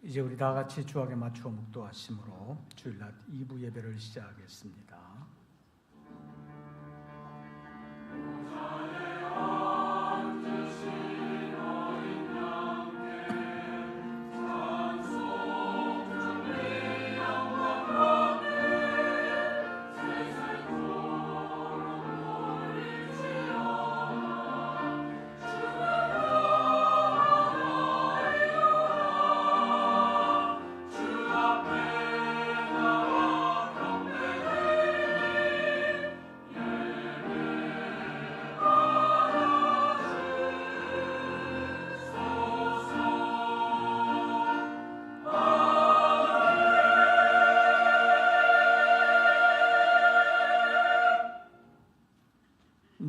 이제 우리 다 같이 주악에 맞추어 묵도하심으로 주일날 2부 예배를 시작하겠습니다.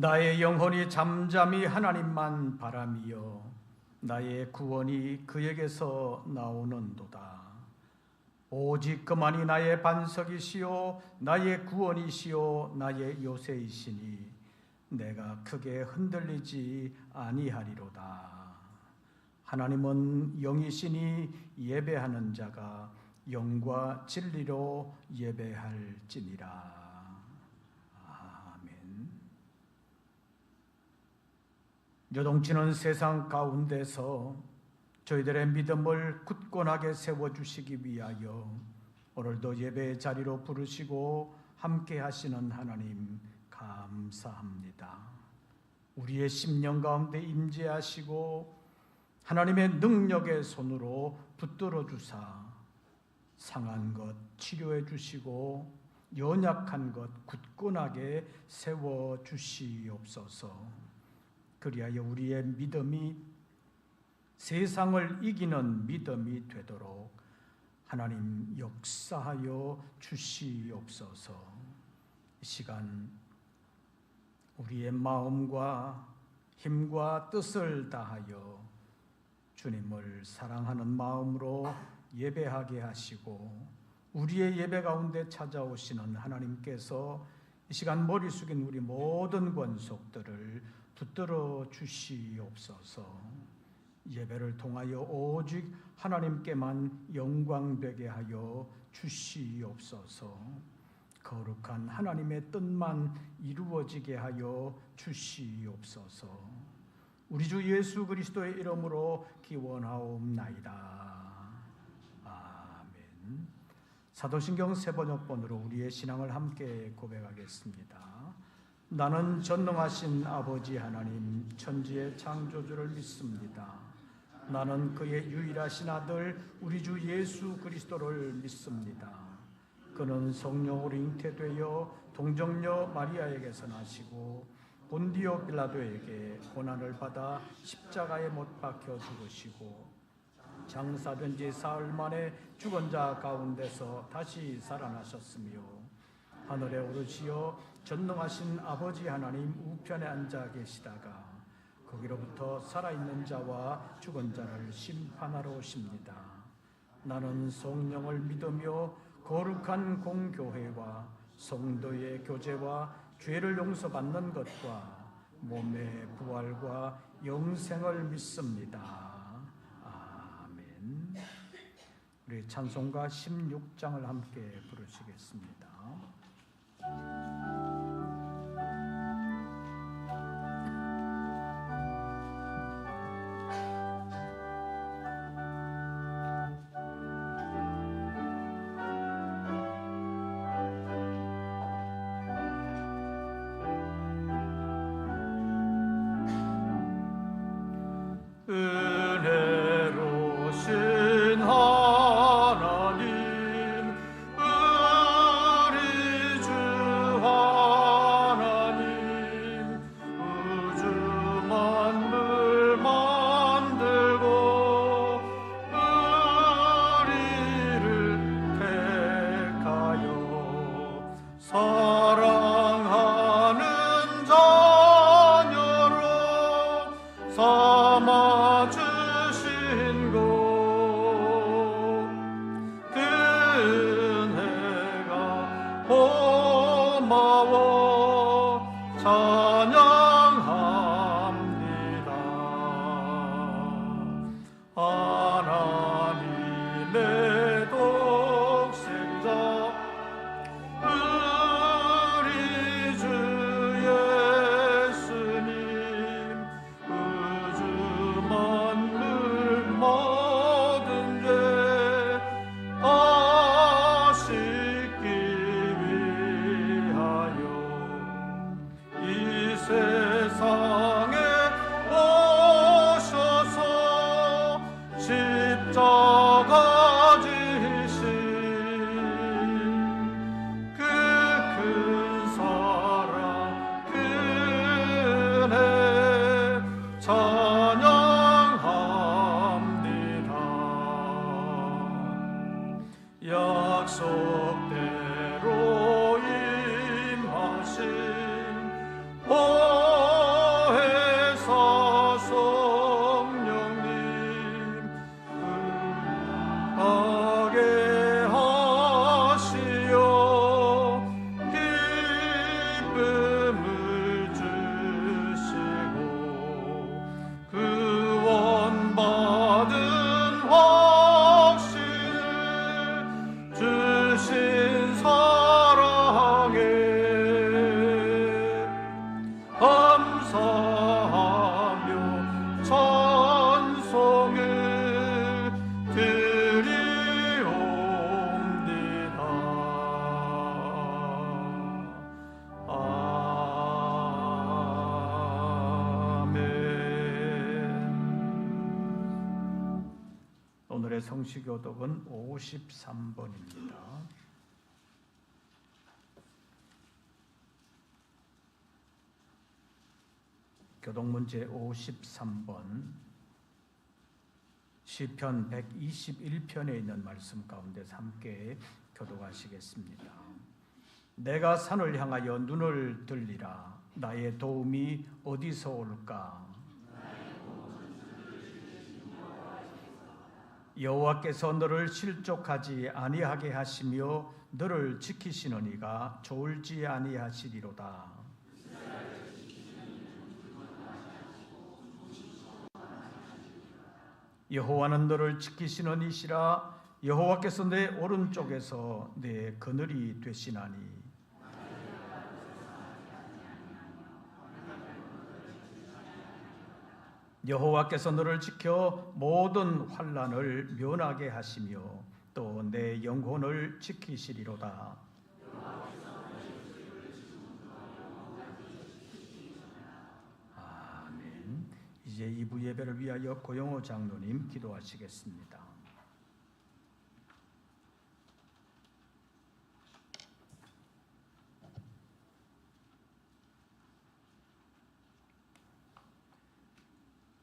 나의 영혼이 잠잠히 하나님만 바라미어 나의 구원이 그에게서 나오는도다. 오직 그만이 나의 반석이시요 나의 구원이시요 나의 요새이시니 내가 크게 흔들리지 아니하리로다. 하나님은 영이시니 예배하는 자가 영과 진리로 예배할지니라. 요동치는 세상 가운데서 저희들의 믿음을 굳건하게 세워주시기 위하여 오늘도 예배의 자리로 부르시고 함께 하시는 하나님 감사합니다. 우리의 심령 가운데 임재하시고 하나님의 능력의 손으로 붙들어 주사 상한 것 치료해 주시고 연약한 것 굳건하게 세워 주시옵소서. 그리하여 우리의 믿음이 세상을 이기는 믿음이 되도록 하나님 역사하여 주시옵소서. 이 시간 우리의 마음과 힘과 뜻을 다하여 주님을 사랑하는 마음으로 예배하게 하시고 우리의 예배 가운데 찾아오시는 하나님께서 이 시간 머리 숙인 우리 모든 권속들을 붙들어 주시옵소서. 예배를 통하여 오직 하나님께만 영광되게 하여 주시옵소서. 거룩한 하나님의 뜻만 이루어지게 하여 주시옵소서. 우리 주 예수 그리스도의 이름으로 기원하옵나이다. 아멘. 사도신경 세번역본으로 우리의 신앙을 함께 고백하겠습니다. 나는 전능하신 아버지 하나님 천지의 창조주를 믿습니다. 나는 그의 유일하신 아들 우리 주 예수 그리스도를 믿습니다. 그는 성령으로 잉태되어 동정녀 마리아에게서 나시고 본디오 빌라도에게 고난을 받아 십자가에 못 박혀 죽으시고 장사된 지 사흘 만에 죽은 자 가운데서 다시 살아나셨으며 하늘에 오르시어 전능하신 아버지 하나님 우편에 앉아 계시다가 거기로부터 살아있는 자와 죽은 자를 심판하러 오십니다. 나는 성령을 믿으며 거룩한 공교회와 성도의 교제와 죄를 용서받는 것과 몸의 부활과 영생을 믿습니다. 아멘. 우리 찬송가 16장을 함께 부르시겠습니다. 은혜로신 하나님 우리 주 하나님 우주 만물 만들고 우리를 택하여 사랑하는 자녀로 삼아주신 것 그 은혜가 고마워 찬양합니다. 하나님의 오늘의 성시교독은 53번입니다. 교독문제 53번 시편 121편에 있는 말씀 가운데서 함께 교독하시겠습니다. 내가 산을 향하여 눈을 들리라. 나의 도움이 어디서 올까? 여호와께서 너를 실족하지 아니하게 하시며 너를 지키시는 이가 졸지 아니하시리로다. 여호와는 너를 지키시는 이시라. 여호와께서 내 오른쪽에서 내 그늘이 되시나니. 여호와께서 너를 지켜 모든 환난을 면하게 하시며 또 내 영혼을 지키시리로다. 아멘. 이제 2부 예배를 위하여 고영호 장로님 기도하시겠습니다.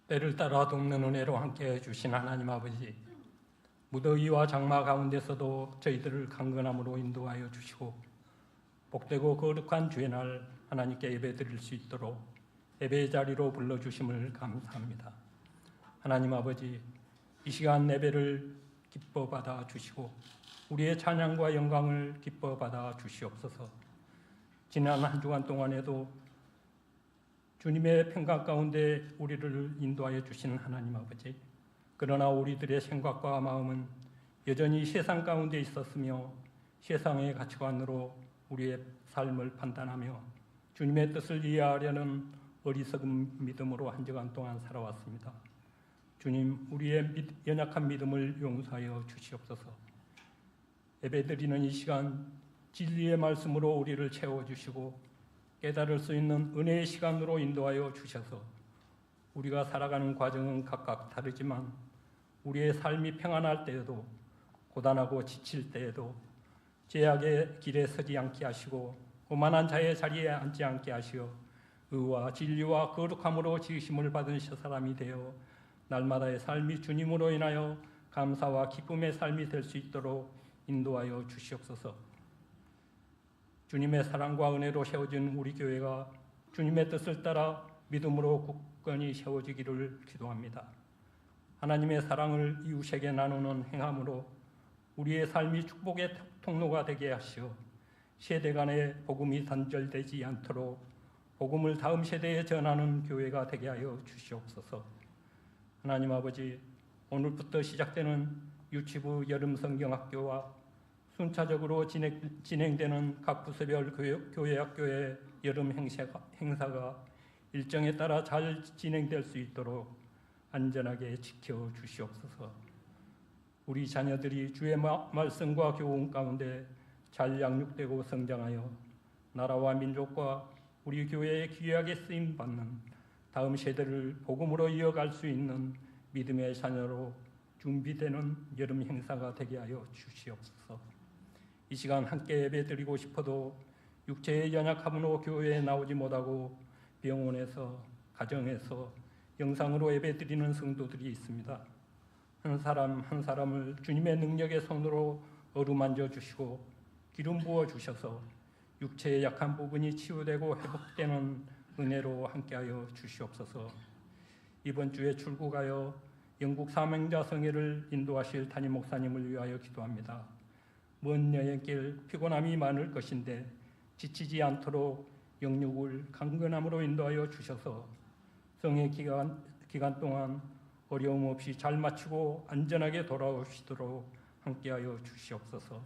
때를 따라 돕는 은혜로 함께해 주신 하나님 아버지, 무더위와 장마 가운데서도 저희들을 강건함으로 인도하여 주시고 복되고 거룩한 주의 날 하나님께 예배드릴 수 있도록 예배의 자리로 불러주심을 감사합니다. 하나님 아버지, 이 시간 예배를 기뻐 받아 주시고 우리의 찬양과 영광을 기뻐 받아 주시옵소서. 지난 한 주간 동안에도 주님의 평강 가운데 우리를 인도하여 주신 하나님 아버지, 그러나 우리들의 생각과 마음은 여전히 세상 가운데 있었으며 세상의 가치관으로 우리의 삶을 판단하며 주님의 뜻을 이해하려는 어리석은 믿음으로 한 주간 동안 살아왔습니다. 주님, 우리의 연약한 믿음을 용서하여 주시옵소서. 예배드리는 이 시간 진리의 말씀으로 우리를 채워주시고 깨달을 수 있는 은혜의 시간으로 인도하여 주셔서 우리가 살아가는 과정은 각각 다르지만 우리의 삶이 평안할 때에도 고단하고 지칠 때에도 죄악의 길에 서지 않게 하시고 오만한 자의 자리에 앉지 않게 하시어 의와 진리와 거룩함으로 지으심을 받은 사람이 되어 날마다의 삶이 주님으로 인하여 감사와 기쁨의 삶이 될 수 있도록 인도하여 주시옵소서. 주님의 사랑과 은혜로 세워진 우리 교회가 주님의 뜻을 따라 믿음으로 굳건히 세워지기를 기도합니다. 하나님의 사랑을 이웃에게 나누는 행함으로 우리의 삶이 축복의 통로가 되게 하시어 세대 간의 복음이 단절되지 않도록 복음을 다음 세대에 전하는 교회가 되게 하여 주시옵소서. 하나님 아버지, 오늘부터 시작되는 유치부 여름 성경학교와 순차적으로 진행되는 각 부서별 교회 학교의 여름 행사가 일정에 따라 잘 진행될 수 있도록 안전하게 지켜 주시옵소서. 우리 자녀들이 주의 말씀과 교훈 가운데 잘 양육되고 성장하여 나라와 민족과 우리 교회에 귀하게 쓰임 받는 다음 세대를 복음으로 이어갈 수 있는 믿음의 자녀로 준비되는 여름 행사가 되게 하여 주시옵소서. 이 시간 함께 예배드리고 싶어도 육체의 연약함으로 교회에 나오지 못하고 병원에서, 가정에서 영상으로 예배드리는 성도들이 있습니다. 한 사람 한 사람을 주님의 능력의 손으로 어루만져 주시고 기름 부어 주셔서 육체의 약한 부분이 치유되고 회복되는 은혜로 함께하여 주시옵소서. 이번 주에 출국하여 영국 사명자 성회를 인도하실 담임 목사님을 위하여 기도합니다. 먼 여행길 피곤함이 많을 것인데 지치지 않도록 영육을 강건함으로 인도하여 주셔서 성회 기간 동안 어려움 없이 잘 마치고 안전하게 돌아오시도록 함께하여 주시옵소서.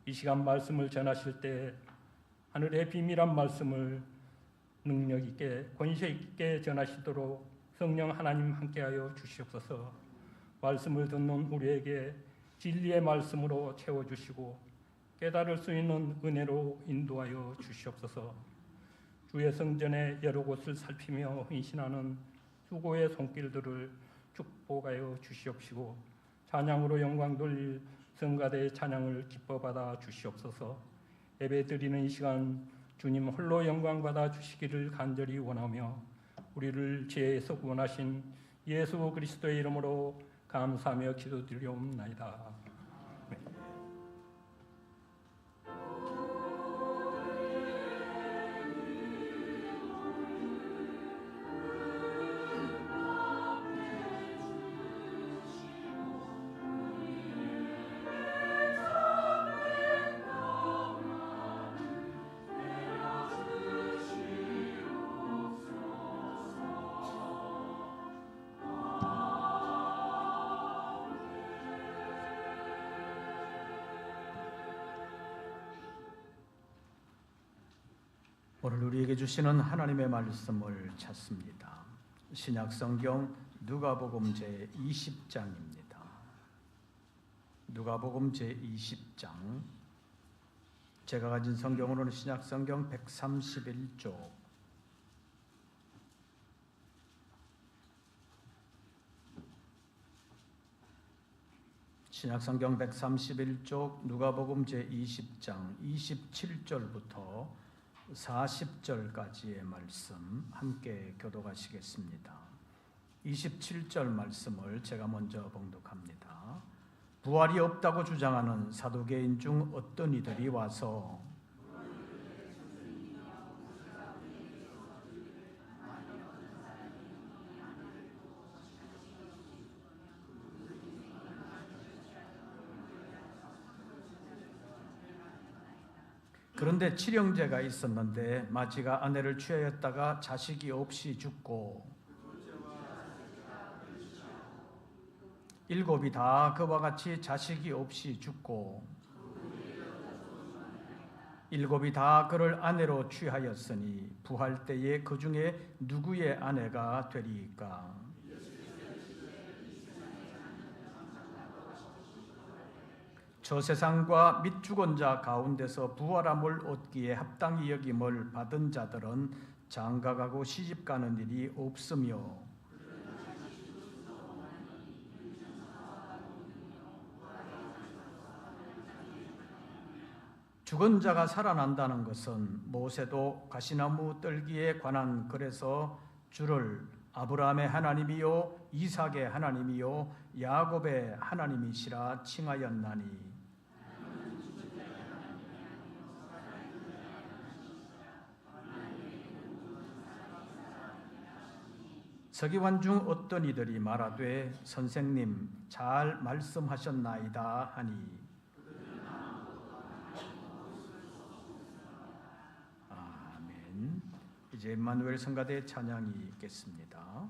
이 시간 말씀을 전하실 때 하늘의 비밀한 말씀을 능력 있게 권세 있게 전하시도록 성령 하나님 함께하여 주시옵소서. 말씀을 듣는 우리에게 진리의 말씀으로 채워주시고 깨달을 수 있는 은혜로 인도하여 주시옵소서. 주의 성전의 여러 곳을 살피며 헌신하는 수고의 손길들을 축복하여 주시옵시고 찬양으로 영광 돌릴 성가대의 찬양을 기뻐 받아 주시옵소서. 예배드리는 이 시간 주님 홀로 영광 받아 주시기를 간절히 원하며 우리를 죄에서 구원하신 예수 그리스도의 이름으로 감사하며 기도드리옵나이다. 오늘 우리에게 주시는 하나님의 말씀을 찾습니다. 신약성경 누가복음 제20장입니다. 누가복음 제20장, 제가 가진 성경으로는 신약성경 131쪽, 신약성경 131쪽 누가복음 제20장 27절부터 40절까지의 말씀 함께 교독하시겠습니다. 27절 말씀을 제가 먼저 봉독합니다. 부활이 없다고 주장하는 사두개인 중 어떤 이들이 와서 그런데 칠형제가 있었는데 마지가 아내를 취하였다가 자식이 없이 죽고 일곱이 다 그와 같이 자식이 없이 죽고 일곱이 다 그를 아내로 취하였으니 부활 때에 그 중에 누구의 아내가 되리이까? 저 세상과 및 죽은 자 가운데서 부활함을 얻기에 합당히 여김을 받은 자들은 장가가고 시집가는 일이 없으며 죽은 자가 살아난다는 것은 모세도 가시나무 떨기에 관한 글에서 주를 아브라함의 하나님이요 이삭의 하나님이요 야곱의 하나님이시라 칭하였나니 서기관 중 어떤 이들이 말하되 선생님 잘 말씀하셨나이다 하니 아멘. 이제 임마누엘 성가대 찬양이 있겠습니다.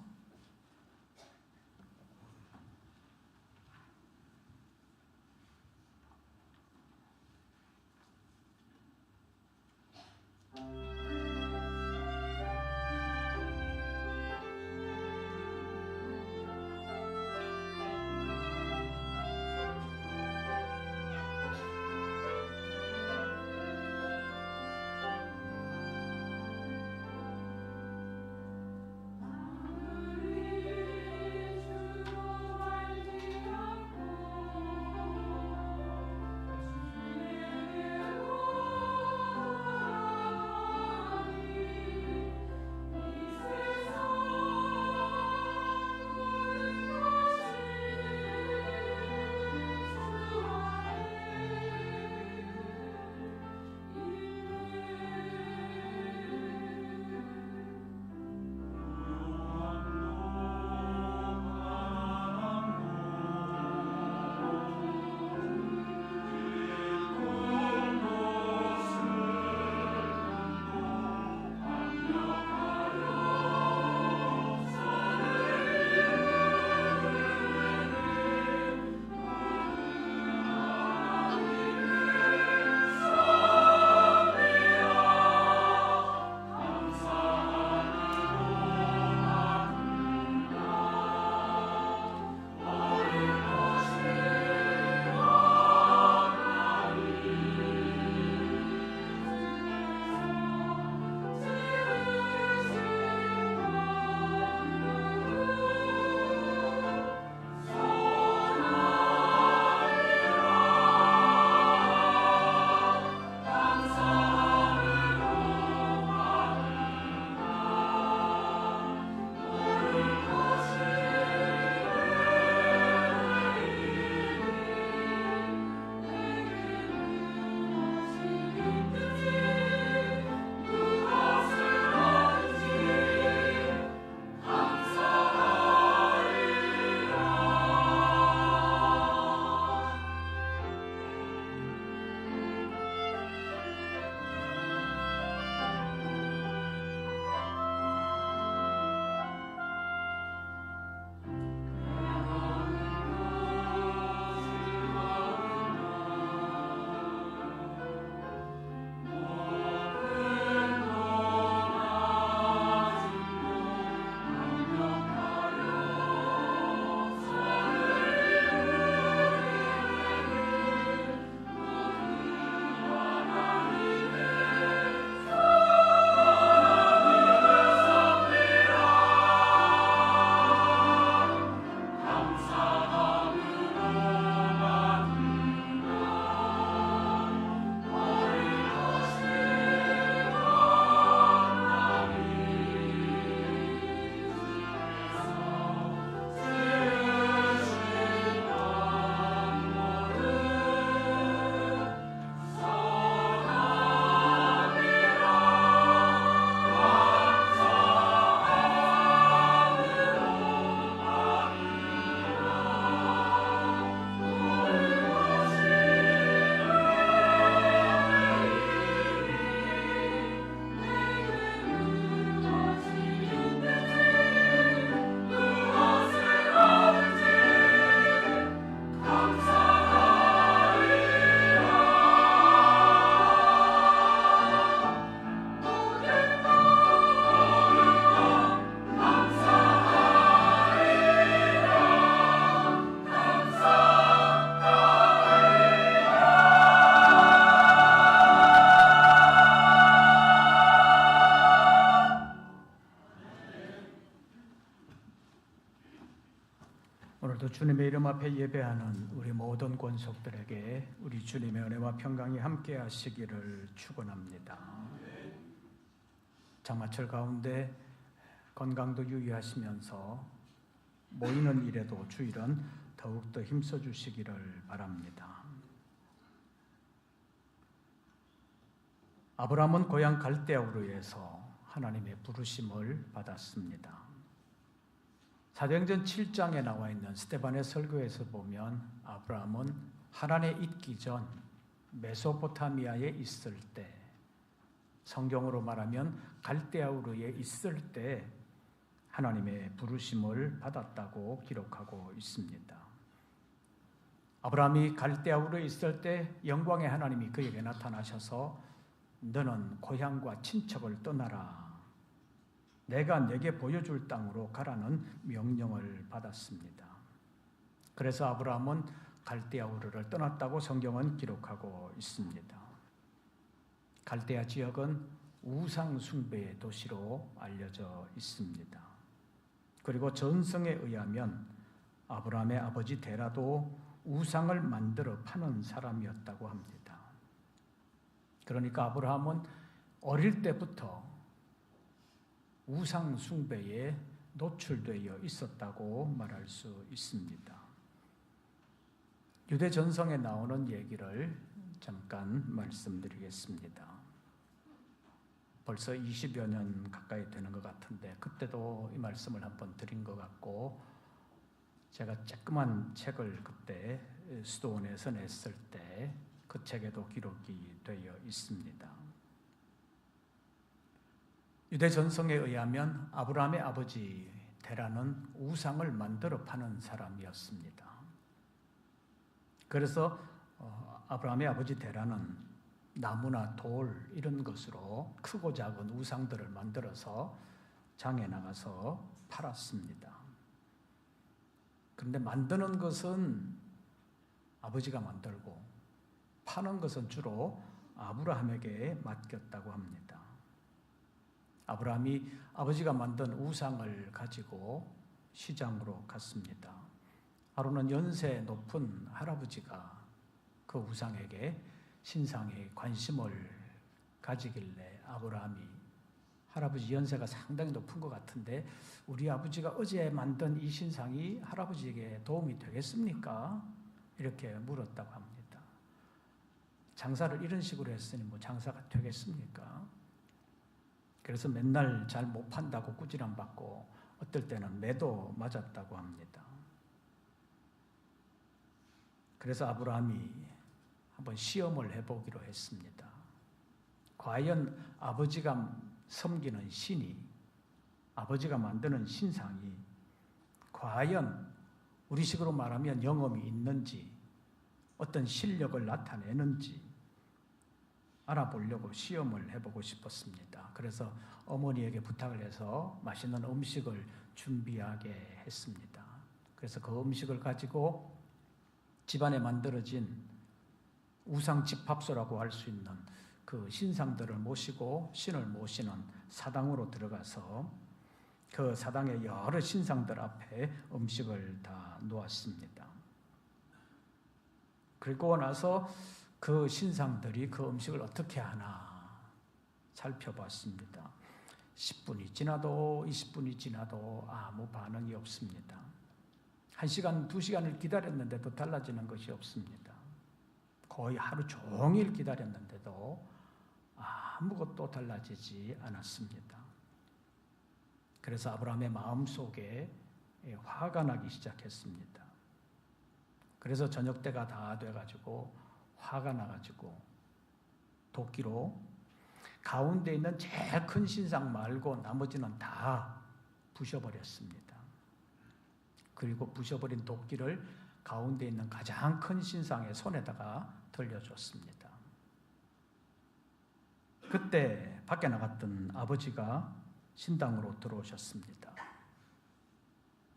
오늘도 주님의 이름 앞에 예배하는 우리 모든 권속들에게 우리 주님의 은혜와 평강이 함께 하시기를 축원합니다. 장마철 가운데 건강도 유의하시면서 모이는 일에도 주일은 더욱더 힘써 주시기를 바랍니다. 아브라함은 고향 갈대아 우르에서 하나님의 부르심을 받았습니다. 사도행전 7장에 나와 있는 스데반의 설교에서 보면 아브라함은 하란에 있기 전 메소포타미아에 있을 때, 성경으로 말하면 갈대아 우르에 있을 때 하나님의 부르심을 받았다고 기록하고 있습니다. 아브라함이 갈대아 우르에 있을 때 영광의 하나님이 그에게 나타나셔서 너는 고향과 친척을 떠나라, 내가 내게 보여줄 땅으로 가라는 명령을 받았습니다. 그래서 아브라함은 갈대아 우르를 떠났다고 성경은 기록하고 있습니다. 갈대아 지역은 우상 숭배의 도시로 알려져 있습니다. 그리고 전성에 의하면 아브라함의 아버지 데라도 우상을 만들어 파는 사람이었다고 합니다. 그러니까 아브라함은 어릴 때부터 우상 숭배에 노출되어 있었다고 말할 수 있습니다. 유대 전성에 나오는 얘기를 잠깐 말씀드리겠습니다. 벌써 20여 년 가까이 되는 것 같은데 그때도 이 말씀을 한번 드린 것 같고, 제가 조그만 책을 그때 수도원에서 냈을 때 그 책에도 기록이 되어 있습니다. 유대 전성에 의하면 아브라함의 아버지 데라는 우상을 만들어 파는 사람이었습니다. 그래서 아브라함의 아버지 데라는 나무나 돌 이런 것으로 크고 작은 우상들을 만들어서 장에 나가서 팔았습니다. 그런데 만드는 것은 아버지가 만들고 파는 것은 주로 아브라함에게 맡겼다고 합니다. 아브라함이 아버지가 만든 우상을 가지고 시장으로 갔습니다. 하루는 연세 높은 할아버지가 그 우상에게 신상에 관심을 가지길래 아브라함이, 할아버지 연세가 상당히 높은 것 같은데 우리 아버지가 어제 만든 이 신상이 할아버지에게 도움이 되겠습니까? 이렇게 물었다고 합니다. 장사를 이런 식으로 했으니 뭐 장사가 되겠습니까? 그래서 맨날 잘 못 판다고 꾸지람 받고 어떨 때는 매도 맞았다고 합니다. 그래서 아브라함이 한번 시험을 해보기로 했습니다. 과연 아버지가 섬기는 신이, 아버지가 만드는 신상이 과연 우리식으로 말하면 영험이 있는지, 어떤 실력을 나타내는지 알아보려고 시험을 해보고 싶었습니다. 그래서 어머니에게 부탁을 해서 맛있는 음식을 준비하게 했습니다. 그래서 그 음식을 가지고 집안에 만들어진 우상 집합소라고 할 수 있는 그 신상들을 모시고 신을 모시는 사당으로 들어가서 그 사당의 여러 신상들 앞에 음식을 다 놓았습니다. 그리고 나서 그 신상들이 그 음식을 어떻게 하나 살펴봤습니다. 10분이 지나도 20분이 지나도 아무 반응이 없습니다. 1시간, 2시간을 기다렸는데도 달라지는 것이 없습니다. 거의 하루 종일 기다렸는데도 아무것도 달라지지 않았습니다. 그래서 아브라함의 마음속에 화가 나기 시작했습니다. 그래서 저녁 때가 다 돼가지고 화가 나가지고 도끼로 가운데 있는 제일 큰 신상 말고 나머지는 다 부셔버렸습니다. 그리고 부셔버린 도끼를 가운데 있는 가장 큰 신상의 손에다가 들려줬습니다. 그때 밖에 나갔던 아버지가 신당으로 들어오셨습니다.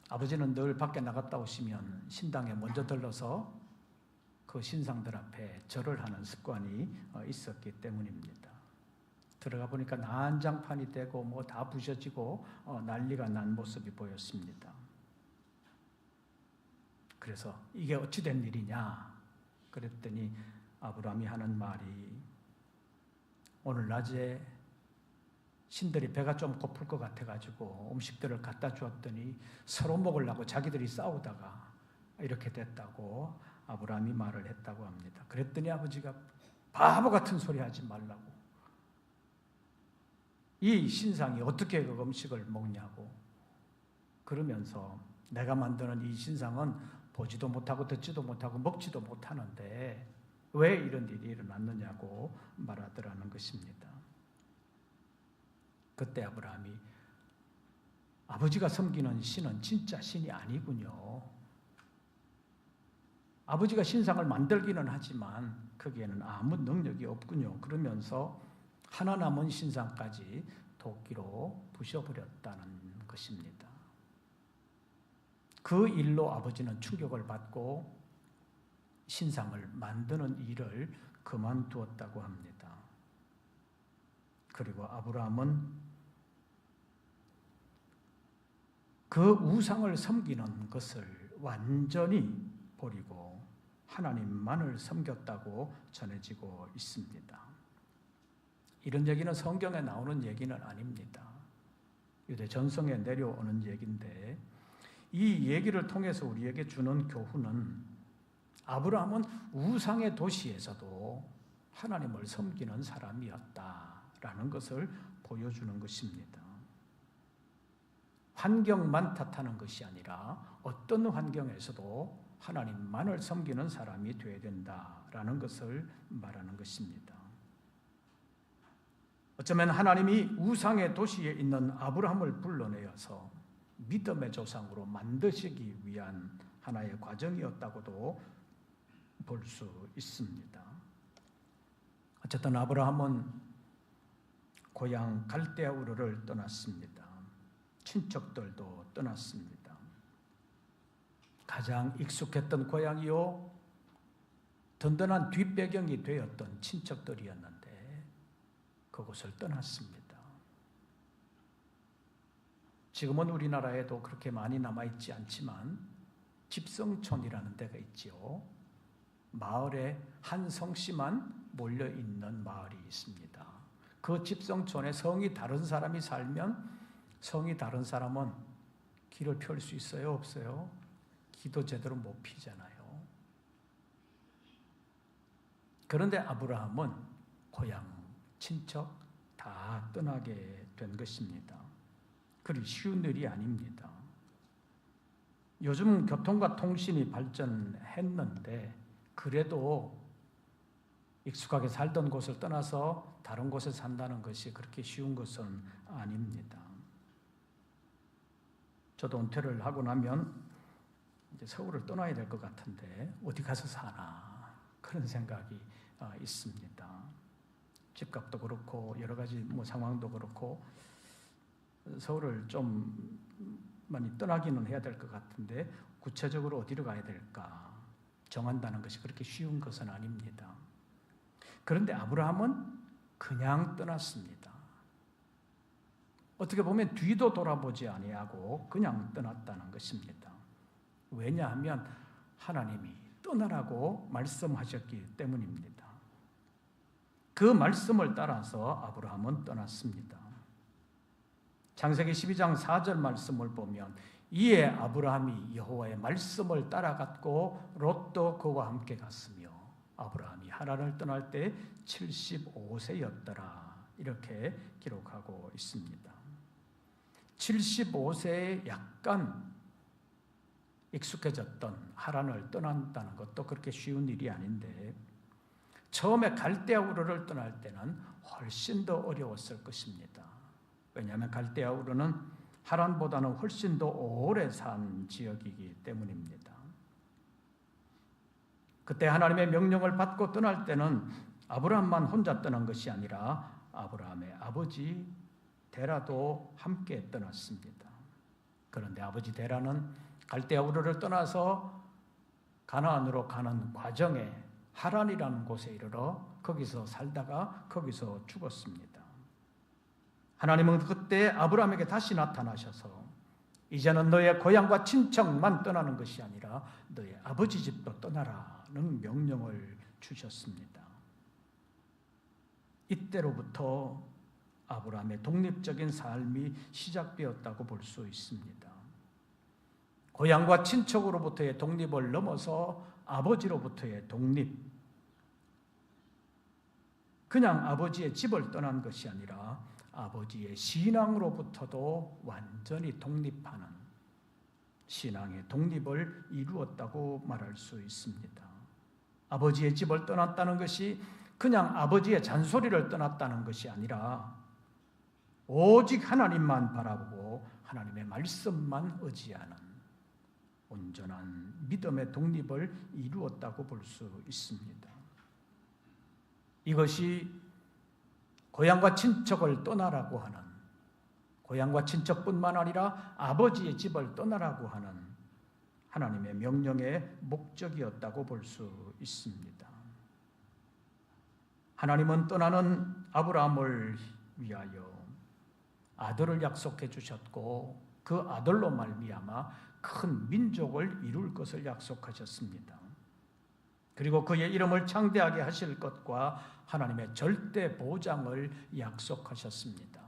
아버지는 늘 밖에 나갔다 오시면 신당에 먼저 들러서 그 신상들 앞에 절을 하는 습관이 있었기 때문입니다. 들어가 보니까 난장판이 되고 뭐 다 부셔지고 난리가 난 모습이 보였습니다. 그래서 이게 어찌 된 일이냐 그랬더니 아브라함이 하는 말이 오늘 낮에 신들이 배가 좀 고플 것 같아가지고 음식들을 갖다 주었더니 서로 먹으려고 자기들이 싸우다가 이렇게 됐다고 아브라함이 말을 했다고 합니다. 그랬더니 아버지가 바보 같은 소리 하지 말라고. 이 신상이 어떻게 그 음식을 먹냐고. 그러면서 내가 만드는 이 신상은 보지도 못하고 듣지도 못하고 먹지도 못하는데 왜 이런 일이 일어났느냐고 말하더라는 것입니다. 그때 아브라함이 아버지가 섬기는 신은 진짜 신이 아니군요. 아버지가 신상을 만들기는 하지만 거기에는 아무 능력이 없군요. 그러면서 하나 남은 신상까지 도끼로 부셔버렸다는 것입니다. 그 일로 아버지는 충격을 받고 신상을 만드는 일을 그만두었다고 합니다. 그리고 아브라함은 그 우상을 섬기는 것을 완전히 버리고 하나님만을 섬겼다고 전해지고 있습니다. 이런 얘기는 성경에 나오는 얘기는 아닙니다. 유대 전성에 내려오는 얘기인데 이 얘기를 통해서 우리에게 주는 교훈은 아브라함은 우상의 도시에서도 하나님을 섬기는 사람이었다라는 것을 보여주는 것입니다. 환경만 탓하는 것이 아니라 어떤 환경에서도 하나님만을 섬기는 사람이 되어야 된다라는 것을 말하는 것입니다. 어쩌면 하나님이 우상의 도시에 있는 아브라함을 불러내어서 믿음의 조상으로 만드시기 위한 하나의 과정이었다고도 볼 수 있습니다. 어쨌든 아브라함은 고향 갈대아 우르를 떠났습니다. 친척들도 떠났습니다. 가장 익숙했던 고향이요 든든한 뒷배경이 되었던 친척들이었는데 그곳을 떠났습니다. 지금은 우리나라에도 그렇게 많이 남아있지 않지만 집성촌이라는 데가 있지요. 마을에 한 성씨만 몰려있는 마을이 있습니다. 그 집성촌에 성이 다른 사람이 살면 성이 다른 사람은 길을 펼 수 있어요? 없어요? 기도 제대로 못 피잖아요. 그런데 아브라함은 고향, 친척 다 떠나게 된 것입니다. 그리 쉬운 일이 아닙니다. 요즘 교통과 통신이 발전했는데 그래도 익숙하게 살던 곳을 떠나서 다른 곳에 산다는 것이 그렇게 쉬운 것은 아닙니다. 저도 은퇴를 하고 나면 이제 서울을 떠나야 될 것 같은데 어디 가서 사나 그런 생각이 있습니다. 집값도 그렇고 여러 가지 상황도 그렇고 서울을 좀 많이 떠나기는 해야 될 것 같은데 구체적으로 어디로 가야 될까 정한다는 것이 그렇게 쉬운 것은 아닙니다. 그런데 아브라함은 그냥 떠났습니다. 어떻게 보면 뒤도 돌아보지 아니하고 그냥 떠났다는 것입니다. 왜냐하면 하나님이 떠나라고 말씀하셨기 때문입니다. 그 말씀을 따라서 아브라함은 떠났습니다. 창세기 12장 4절 말씀을 보면 이에 아브라함이 여호와의 말씀을 따라갔고 롯도 그와 함께 갔으며 아브라함이 하란을 떠날 때 75세였더라 이렇게 기록하고 있습니다. 75세에 약간 익숙해졌던 하란을 떠난다는 것도 그렇게 쉬운 일이 아닌데 처음에 갈대아 우르를 떠날 때는 훨씬 더 어려웠을 것입니다. 왜냐하면 갈대아 우르는 하란보다는 훨씬 더 오래 산 지역이기 때문입니다. 그때 하나님의 명령을 받고 떠날 때는 아브라함만 혼자 떠난 것이 아니라 아브라함의 아버지 데라도 함께 떠났습니다. 그런데 아버지 데라는 갈대아 우르를 떠나서 가나안으로 가는 과정에 하란이라는 곳에 이르러 거기서 살다가 거기서 죽었습니다. 하나님은 그때 아브라함에게 다시 나타나셔서 이제는 너의 고향과 친척만 떠나는 것이 아니라 너의 아버지 집도 떠나라는 명령을 주셨습니다. 이때로부터 아브라함의 독립적인 삶이 시작되었다고 볼 수 있습니다. 고향과 친척으로부터의 독립을 넘어서 아버지로부터의 독립, 그냥 아버지의 집을 떠난 것이 아니라 아버지의 신앙으로부터도 완전히 독립하는 신앙의 독립을 이루었다고 말할 수 있습니다. 아버지의 집을 떠났다는 것이 그냥 아버지의 잔소리를 떠났다는 것이 아니라 오직 하나님만 바라보고 하나님의 말씀만 의지하는 온전한 믿음의 독립을 이루었다고 볼 수 있습니다. 이것이 고향과 친척을 떠나라고 하는, 고향과 친척뿐만 아니라 아버지의 집을 떠나라고 하는 하나님의 명령의 목적이었다고 볼 수 있습니다. 하나님은 떠나는 아브라함을 위하여 아들을 약속해 주셨고 그 아들로 말미암아 큰 민족을 이룰 것을 약속하셨습니다. 그리고 그의 이름을 창대하게 하실 것과 하나님의 절대 보장을 약속하셨습니다.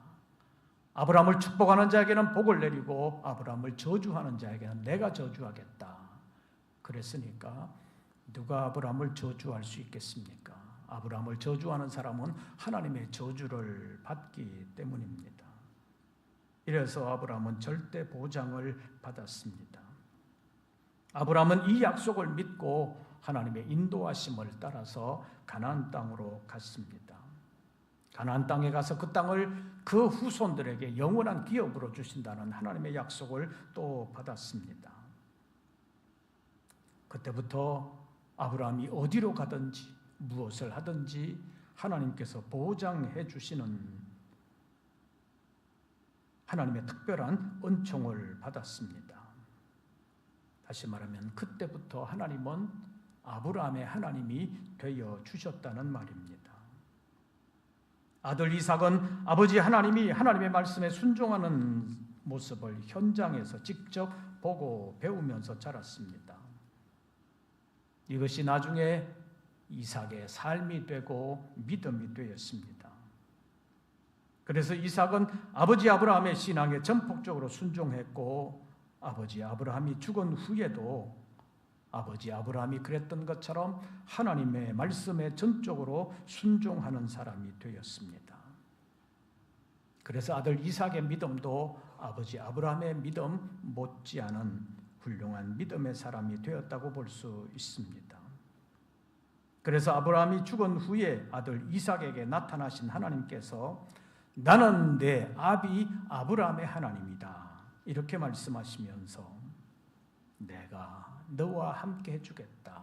아브라함을 축복하는 자에게는 복을 내리고 아브라함을 저주하는 자에게는 내가 저주하겠다. 그랬으니까 누가 아브라함을 저주할 수 있겠습니까? 아브라함을 저주하는 사람은 하나님의 저주를 받기 때문입니다. 이래서 아브라함은 절대 보장을 받았습니다. 아브라함은 이 약속을 믿고 하나님의 인도하심을 따라서 가나안 땅으로 갔습니다. 가나안 땅에 가서 그 땅을 그 후손들에게 영원한 기업으로 주신다는 하나님의 약속을 또 받았습니다. 그때부터 아브라함이 어디로 가든지 무엇을 하든지 하나님께서 보장해 주시는 하나님의 특별한 은총을 받았습니다. 다시 말하면 그때부터 하나님은 아브라함의 하나님이 되어 주셨다는 말입니다. 아들 이삭은 아버지 하나님이 하나님의 말씀에 순종하는 모습을 현장에서 직접 보고 배우면서 자랐습니다. 이것이 나중에 이삭의 삶이 되고 믿음이 되었습니다. 그래서 이삭은 아버지 아브라함의 신앙에 전폭적으로 순종했고 아버지 아브라함이 죽은 후에도 아버지 아브라함이 그랬던 것처럼 하나님의 말씀에 전적으로 순종하는 사람이 되었습니다. 그래서 아들 이삭의 믿음도 아버지 아브라함의 믿음 못지않은 훌륭한 믿음의 사람이 되었다고 볼 수 있습니다. 그래서 아브라함이 죽은 후에 아들 이삭에게 나타나신 하나님께서 나는 내 아비 아브라함의 하나님이다. 이렇게 말씀하시면서 내가 너와 함께 해주겠다.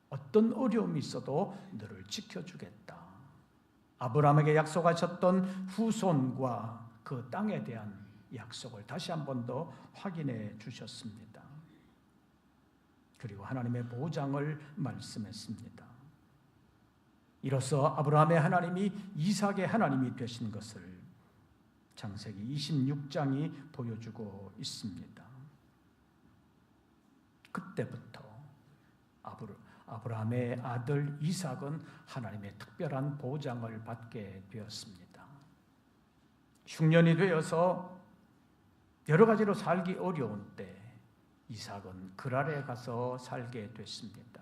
어떤 어려움이 있어도 너를 지켜주겠다. 아브라함에게 약속하셨던 후손과 그 땅에 대한 약속을 다시 한 번 더 확인해 주셨습니다. 그리고 하나님의 보장을 말씀했습니다. 이로써 아브라함의 하나님이 이삭의 하나님이 되신 것을 창세기 26장이 보여주고 있습니다. 그때부터 아브라함의 아들 이삭은 하나님의 특별한 보장을 받게 되었습니다. 흉년이 되어서 여러 가지로 살기 어려운 때 이삭은 그랄에 가서 살게 됐습니다.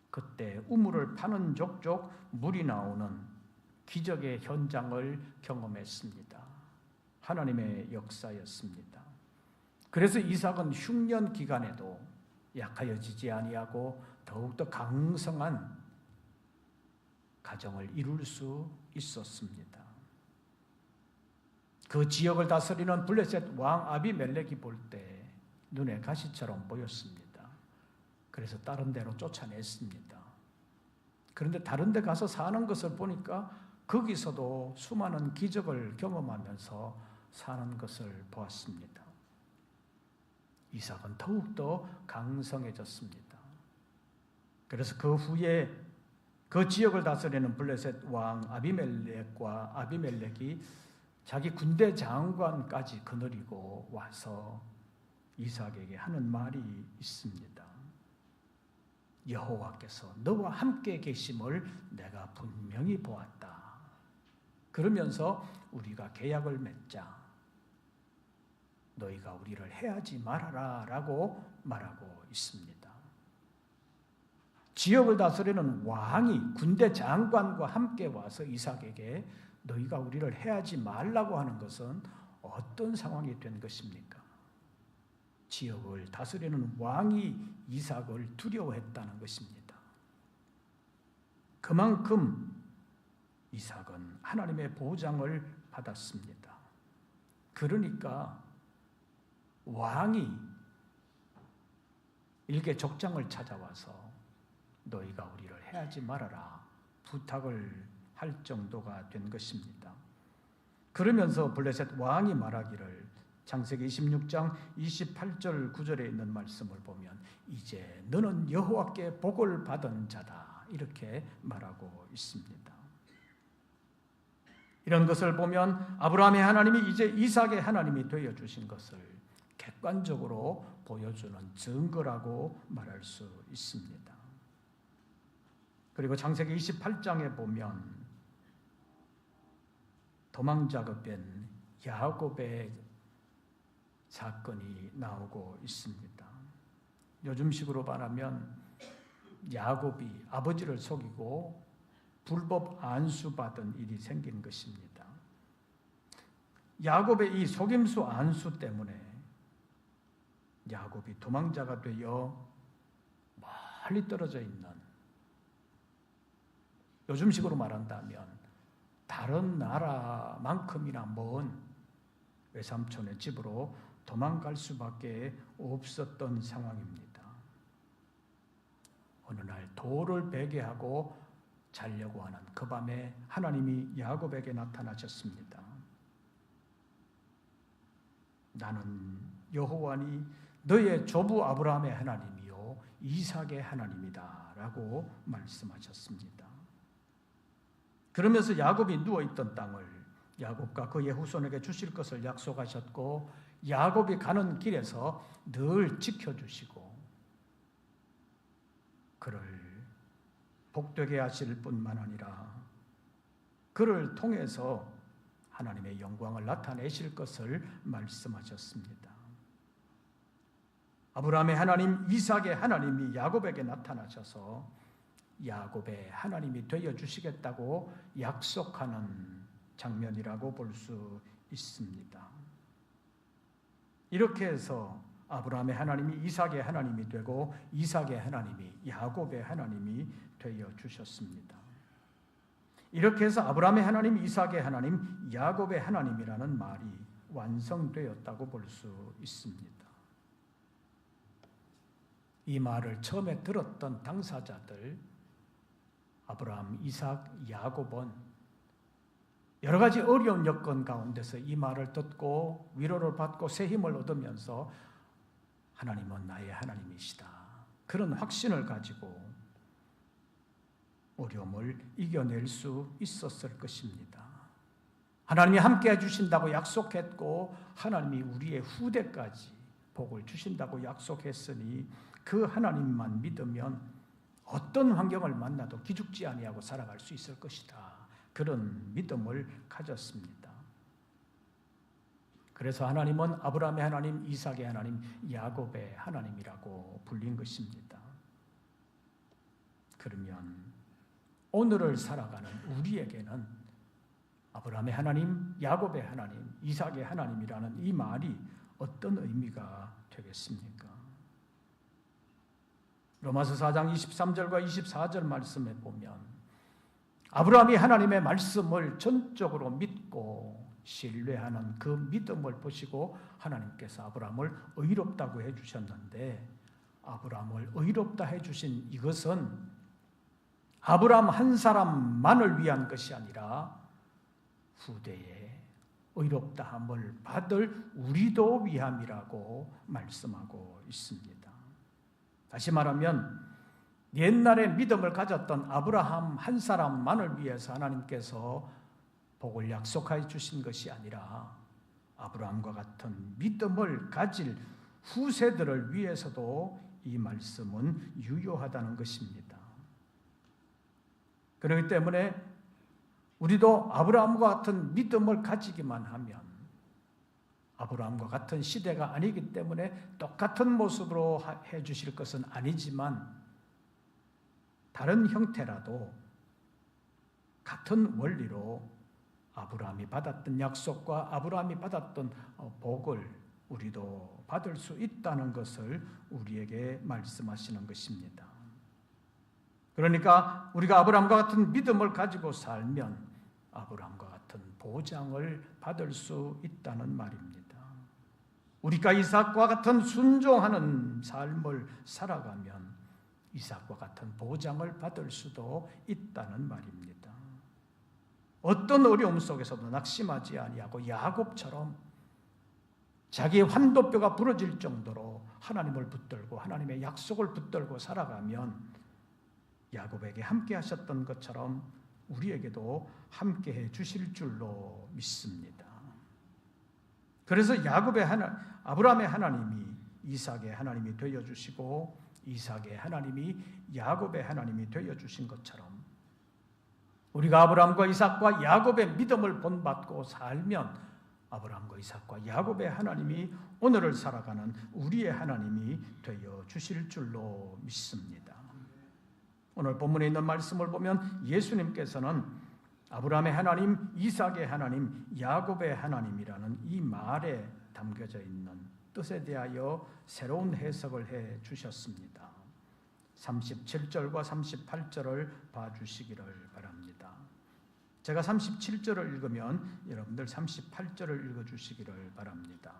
그때 우물을 파는 족족 물이 나오는 기적의 현장을 경험했습니다. 하나님의 역사였습니다. 그래서 이삭은 흉년 기간에도 약하여지지 아니하고 더욱더 강성한 가정을 이룰 수 있었습니다. 그 지역을 다스리는 블레셋 왕 아비멜렉이 볼 때 눈에 가시처럼 보였습니다. 그래서 다른 데로 쫓아냈습니다. 그런데 다른 데 가서 사는 것을 보니까 거기서도 수많은 기적을 경험하면서 사는 것을 보았습니다. 이삭은 더욱더 강성해졌습니다. 그래서 그 후에 그 지역을 다스리는 블레셋 왕 아비멜렉과 아비멜렉이 자기 군대 장관까지 거느리고 와서 이삭에게 하는 말이 있습니다. 여호와께서 너와 함께 계심을 내가 분명히 보았다. 그러면서 우리가 계약을 맺자. 너희가 우리를 해하지 말아라 라고 말하고 있습니다. 지역을 다스리는 왕이 군대 장관과 함께 와서 이삭에게 너희가 우리를 해하지 말라고 하는 것은 어떤 상황이 된 것입니까? 지역을 다스리는 왕이 이삭을 두려워했다는 것입니다. 그만큼 이삭은 하나님의 보장을 받았습니다. 그러니까 왕이 일개 족장을 찾아와서 너희가 우리를 해하지 말아라 부탁을 할 정도가 된 것입니다. 그러면서 블레셋 왕이 말하기를 창세기 26장 28절 9절에 있는 말씀을 보면 이제 너는 여호와께 복을 받은 자다 이렇게 말하고 있습니다. 이런 것을 보면 아브라함의 하나님이 이제 이삭의 하나님이 되어 주신 것을 객관적으로 보여주는 증거라고 말할 수 있습니다. 그리고 창세기 28장에 보면 도망자가 된 야곱의 사건이 나오고 있습니다. 요즘식으로 말하면 야곱이 아버지를 속이고 불법 안수받은 일이 생긴 것입니다. 야곱의 이 속임수 안수 때문에 야곱이 도망자가 되어 멀리 떨어져 있는, 요즘식으로 말한다면 다른 나라만큼이나 먼 외삼촌의 집으로 도망갈 수밖에 없었던 상황입니다. 어느 날 돌을 베게 하고 자려고 하는 그 밤에 하나님이 야곱에게 나타나셨습니다. 나는 여호와니 너의 조부 아브라함의 하나님이요 이삭의 하나님이다 라고 말씀하셨습니다. 그러면서 야곱이 누워있던 땅을 야곱과 그의 후손에게 주실 것을 약속하셨고 야곱이 가는 길에서 늘 지켜주시고 그를 복되게 하실 뿐만 아니라 그를 통해서 하나님의 영광을 나타내실 것을 말씀하셨습니다. 아브라함의 하나님, 이삭의 하나님이 야곱에게 나타나셔서 야곱의 하나님이 되어 주시겠다고 약속하는 장면이라고 볼 수 있습니다. 이렇게 해서 아브라함의 하나님이 이삭의 하나님이 되고 이삭의 하나님이 야곱의 하나님이 되어 주셨습니다. 이렇게 해서 아브라함의 하나님, 이삭의 하나님, 야곱의 하나님이라는 말이 완성되었다고 볼 수 있습니다. 이 말을 처음에 들었던 당사자들 아브라함, 이삭, 야곱은 여러 가지 어려운 여건 가운데서 이 말을 듣고 위로를 받고 새 힘을 얻으면서 하나님은 나의 하나님이시다, 그런 확신을 가지고 어려움을 이겨낼 수 있었을 것입니다. 하나님이 함께 해주신다고 약속했고 하나님이 우리의 후대까지 복을 주신다고 약속했으니 그 하나님만 믿으면 어떤 환경을 만나도 기죽지 아니하고 살아갈 수 있을 것이다, 그런 믿음을 가졌습니다. 그래서 하나님은 아브라함의 하나님, 이삭의 하나님, 야곱의 하나님이라고 불린 것입니다. 그러면 오늘을 살아가는 우리에게는 아브라함의 하나님, 야곱의 하나님, 이삭의 하나님이라는 이 말이 어떤 의미가 되겠습니까? 로마서 4장 23절과 24절 말씀에 보면 아브라함이 하나님의 말씀을 전적으로 믿고 신뢰하는 그 믿음을 보시고 하나님께서 아브라함을 의롭다고 해주셨는데, 아브라함을 의롭다 해주신 이것은 아브라함 한 사람만을 위한 것이 아니라 후대에 의롭다함을 받을 우리도 위함이라고 말씀하고 있습니다. 다시 말하면 옛날에 믿음을 가졌던 아브라함 한 사람만을 위해서 하나님께서 복을 약속하여 주신 것이 아니라 아브라함과 같은 믿음을 가질 후세들을 위해서도 이 말씀은 유효하다는 것입니다. 그렇기 때문에 우리도 아브라함과 같은 믿음을 가지기만 하면, 아브라함과 같은 시대가 아니기 때문에 똑같은 모습으로 해 주실 것은 아니지만 다른 형태라도 같은 원리로 아브라함이 받았던 약속과 아브라함이 받았던 복을 우리도 받을 수 있다는 것을 우리에게 말씀하시는 것입니다. 그러니까 우리가 아브라함과 같은 믿음을 가지고 살면 아브라함과 같은 보장을 받을 수 있다는 말입니다. 우리가 이삭과 같은 순종하는 삶을 살아가면 이삭과 같은 보장을 받을 수도 있다는 말입니다. 어떤 어려움 속에서도 낙심하지 아니하고 야곱처럼 자기의 환도뼈가 부러질 정도로 하나님을 붙들고 하나님의 약속을 붙들고 살아가면 야곱에게 함께 하셨던 것처럼 우리에게도 함께 해 주실 줄로 믿습니다. 그래서 아브라함의 하나님이 이삭의 하나님이 되어 주시고 이삭의 하나님이 야곱의 하나님이 되어 주신 것처럼 우리가 아브라함과 이삭과 야곱의 믿음을 본받고 살면 아브라함과 이삭과 야곱의 하나님이 오늘을 살아가는 우리의 하나님이 되어 주실 줄로 믿습니다. 오늘 본문에 있는 말씀을 보면 예수님께서는 아브라함의 하나님, 이삭의 하나님, 야곱의 하나님이라는 이 말에 담겨져 있는 뜻에 대하여 새로운 해석을 해 주셨습니다. 37절과 38절을 봐주시기를 바랍니다. 제가 37절을 읽으면 여러분들 38절을 읽어주시기를 바랍니다.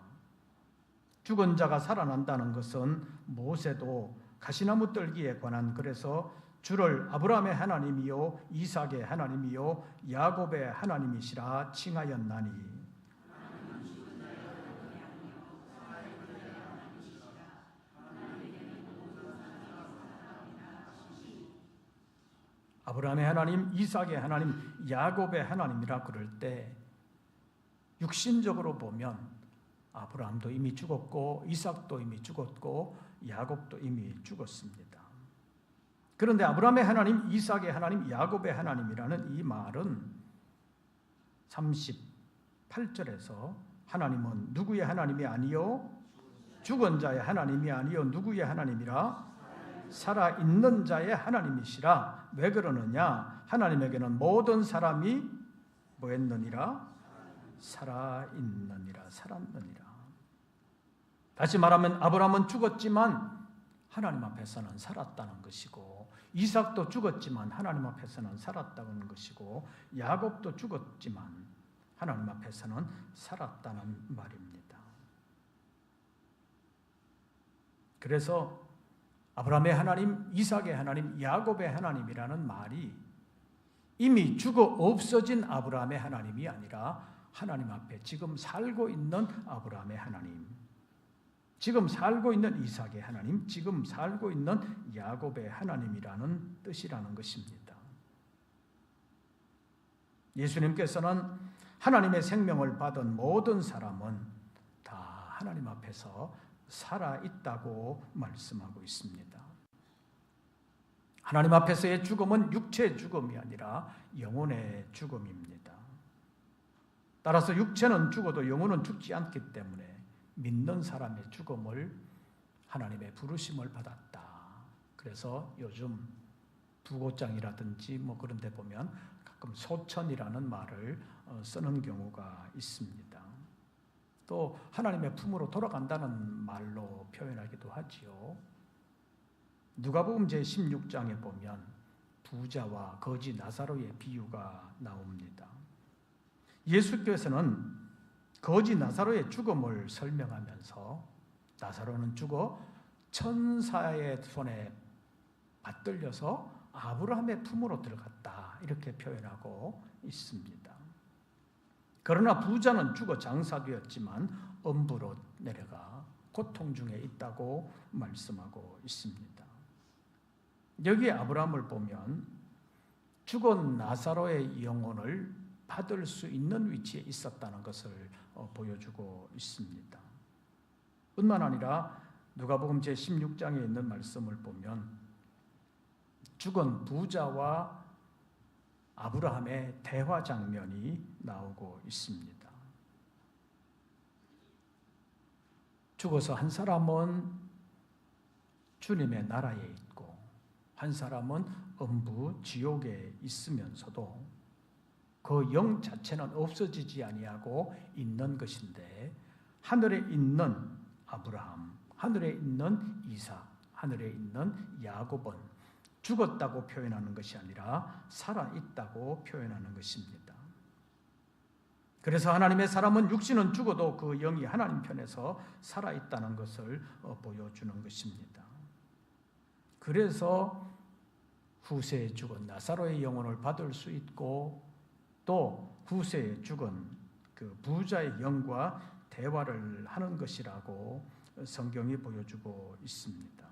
죽은 자가 살아난다는 것은 모세도 가시나무 떨기에 관한 글에서 주를 아브라함의 하나님이요 이삭의 하나님이요 야곱의 하나님이시라 칭하였나니 아브라함의 하나님, 이삭의 하나님, 야곱의 하나님이라 그럴 때 육신적으로 보면 아브라함도 이미 죽었고 이삭도 이미 죽었고 야곱도 이미 죽었습니다. 그런데 아브라함의 하나님, 이삭의 하나님, 야곱의 하나님이라는 이 말은 38절에서 하나님은 누구의 하나님이 아니요 죽은 자의 하나님이 아니요 누구의 하나님이라 살아있는 자의 하나님이시라. 왜 그러느냐? 하나님에게는 모든 사람이 뭐했느니라? 살아있느니라, 살았느니라. 다시 말하면 아브라함은 죽었지만 하나님 앞에서는 살았다는 것이고 이삭도 죽었지만 하나님 앞에서는 살았다는 것이고 야곱도 죽었지만 하나님 앞에서는 살았다는 말입니다. 그래서 아브라함의 하나님, 이삭의 하나님, 야곱의 하나님이라는 말이 이미 죽어 없어진 아브라함의 하나님이 아니라 하나님 앞에 지금 살고 있는 아브라함의 하나님, 지금 살고 있는 이삭의 하나님, 지금 살고 있는 야곱의 하나님이라는 뜻이라는 것입니다. 예수님께서는 하나님의 생명을 받은 모든 사람은 다 하나님 앞에서 살아있다고 말씀하고 있습니다. 하나님 앞에서의 죽음은 육체의 죽음이 아니라 영혼의 죽음입니다. 따라서 육체는 죽어도 영혼은 죽지 않기 때문에 믿는 사람의 죽음을 하나님의 부르심을 받았다. 그래서 요즘 부고장이라든지 뭐 그런 데 보면 가끔 소천이라는 말을 쓰는 경우가 있습니다. 또 하나님의 품으로 돌아간다는 말로 표현하기도 하지요. 누가복음 제16장에 보면 부자와 거지 나사로의 비유가 나옵니다. 예수께서는 거지 나사로의 죽음을 설명하면서 나사로는 죽어 천사의 손에 받들려서 아브라함의 품으로 들어갔다 이렇게 표현하고 있습니다. 그러나 부자는 죽어 장사되었지만 엄부로 내려가 고통 중에 있다고 말씀하고 있습니다. 여기 아브라함을 보면 죽은 나사로의 영혼을 받을 수 있는 위치에 있었다는 것을 보여주고 있습니다. 뿐만 아니라 누가복음 제16장에 있는 말씀을 보면 죽은 부자와 아브라함의 대화 장면이 나오고 있습니다. 죽어서 한 사람은 주님의 나라에 있고 한 사람은 음부 지옥에 있으면서도 그 영 자체는 없어지지 아니하고 있는 것인데 하늘에 있는 아브라함, 하늘에 있는 이삭, 하늘에 있는 야곱은 죽었다고 표현하는 것이 아니라 살아있다고 표현하는 것입니다. 그래서 하나님의 사람은 육신은 죽어도 그 영이 하나님 편에서 살아있다는 것을 보여주는 것입니다. 그래서 후세에 죽은 나사로의 영혼을 받을 수 있고 또 후세에 죽은 그 부자의 영과 대화를 하는 것이라고 성경이 보여주고 있습니다.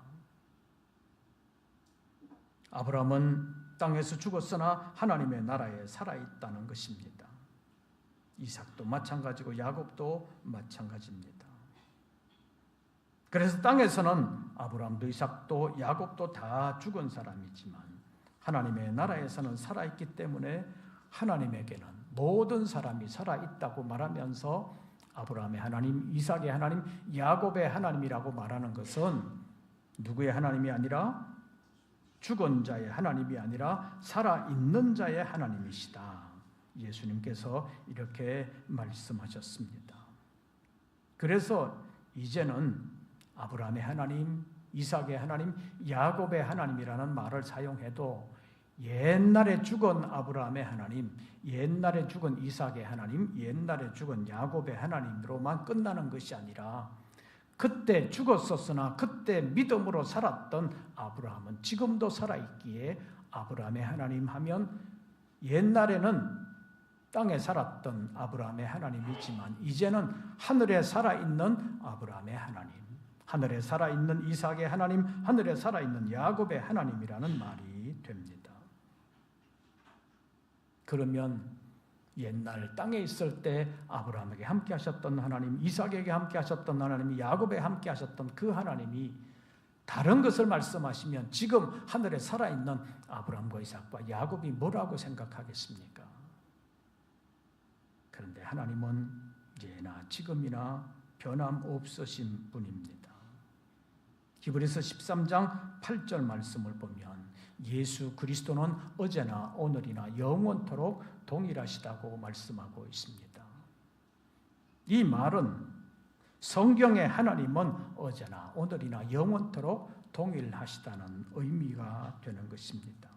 아브라함은 땅에서 죽었으나 하나님의 나라에 살아있다는 것입니다. 이삭도 마찬가지고 야곱도 마찬가지입니다. 그래서 땅에서는 아브라함도 이삭도 야곱도 다 죽은 사람이지만 하나님의 나라에서는 살아있기 때문에 하나님에게는 모든 사람이 살아있다고 말하면서 아브라함의 하나님, 이삭의 하나님, 야곱의 하나님이라고 말하는 것은 누구의 하나님이 아니라 죽은 자의 하나님이 아니라 살아있는 자의 하나님이시다. 예수님께서 이렇게 말씀하셨습니다. 그래서 이제는 아브라함의 하나님, 이삭의 하나님, 야곱의 하나님이라는 말을 사용해도 옛날에 죽은 아브라함의 하나님, 옛날에 죽은 이삭의 하나님, 옛날에 죽은 야곱의 하나님으로만 끝나는 것이 아니라 그때 죽었었으나 그때 믿음으로 살았던 아브라함은 지금도 살아있기에 아브라함의 하나님 하면 옛날에는 땅에 살았던 아브라함의 하나님이지만 이제는 하늘에 살아있는 아브라함의 하나님, 하늘에 살아있는 이삭의 하나님, 하늘에 살아있는 야곱의 하나님이라는 말이 됩니다. 그러면 옛날 땅에 있을 때 아브라함에게 함께 하셨던 하나님, 이삭에게 함께 하셨던 하나님, 야곱에 함께 하셨던 그 하나님이 다른 것을 말씀하시면 지금 하늘에 살아있는 아브라함과 이삭과 야곱이 뭐라고 생각하겠습니까? 그런데 하나님은 예나 지금이나 변함없으신 분입니다. 히브리서 13장 8절 말씀을 보면 예수 그리스도는 어제나 오늘이나 영원토록 동일하시다고 말씀하고 있습니다. 이 말은 성경의 하나님은 어제나 오늘이나 영원토록 동일하시다는 의미가 되는 것입니다.